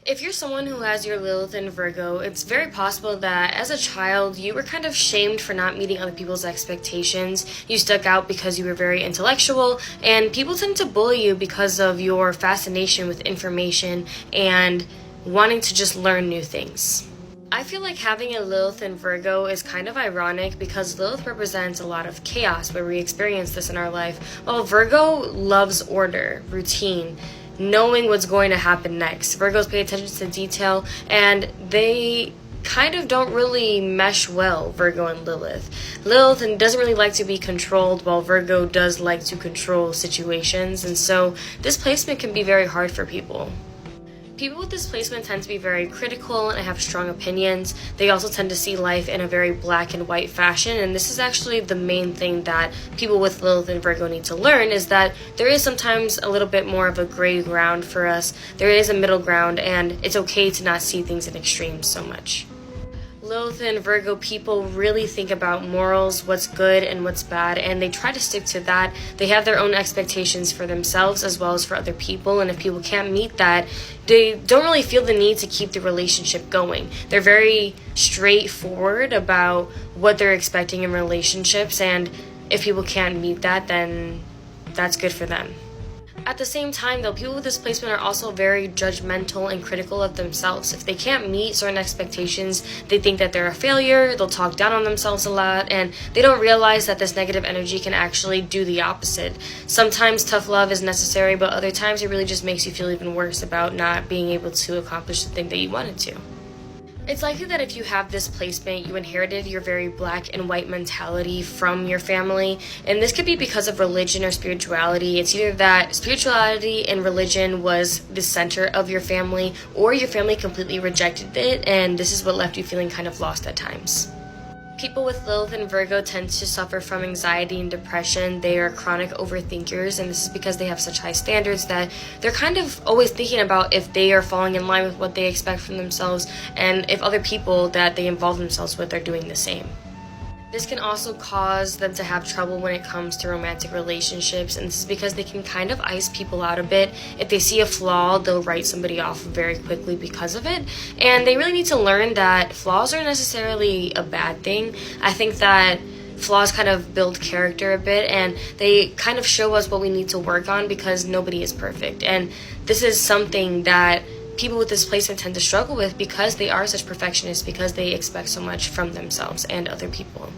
If you're someone who has your Lilith in Virgo, it's very possible that as a child you were kind of shamed for not meeting other people's expectations. You stuck out because you were very intellectual, and people tend to bully you because of your fascination with information and wanting to just learn new things. I feel like having a Lilith in Virgo is kind of ironic because Lilith represents a lot of chaos where we experience this in our life, while Virgo loves order, routine, knowing what's going to happen next. Virgos pay attention to detail, and they kind of don't really mesh well, Virgo and Lilith. Lilith doesn't really like to be controlled, while Virgo does like to control situations, and so this placement can be very hard for people. People with this placement tend to be very critical and have strong opinions. They also tend to see life in a very black and white fashion, and this is actually the main thing that people with Lilith and Virgo need to learn, is that there is sometimes a little bit more of a gray ground for us. There is a middle ground, and it's okay to not see things in extremes so much. Lilith and Virgo people really think about morals, what's good and what's bad, and they try to stick to that. They have their own expectations for themselves as well as for other people, and if people can't meet that, they don't really feel the need to keep the relationship going. They're very straightforward about what they're expecting in relationships, and if people can't meet that, then that's good for them. At the same time, though, people with this placement are also very judgmental and critical of themselves. If they can't meet certain expectations, they think that they're a failure, they'll talk down on themselves a lot, and they don't realize that this negative energy can actually do the opposite. Sometimes tough love is necessary, but other times it really just makes you feel even worse about not being able to accomplish the thing that you wanted to. It's likely that if you have this placement, you inherited your very black and white mentality from your family, and this could be because of religion or spirituality. It's either that spirituality and religion was the center of your family, or your family completely rejected it, and this is what left you feeling kind of lost at times. People with Lilith and Virgo tend to suffer from anxiety and depression. They are chronic overthinkers, and this is because they have such high standards that they're kind of always thinking about if they are falling in line with what they expect from themselves, and if other people that they involve themselves with are doing the same. This can also cause them to have trouble when it comes to romantic relationships, and this is because they can kind of ice people out a bit. If they see a flaw, they'll write somebody off very quickly because of it, and they really need to learn that flaws aren't necessarily a bad thing. I think that flaws kind of build character a bit, and they kind of show us what we need to work on, because nobody is perfect, and this is something that people with this placement tend to struggle with because they are such perfectionists, because they expect so much from themselves and other people.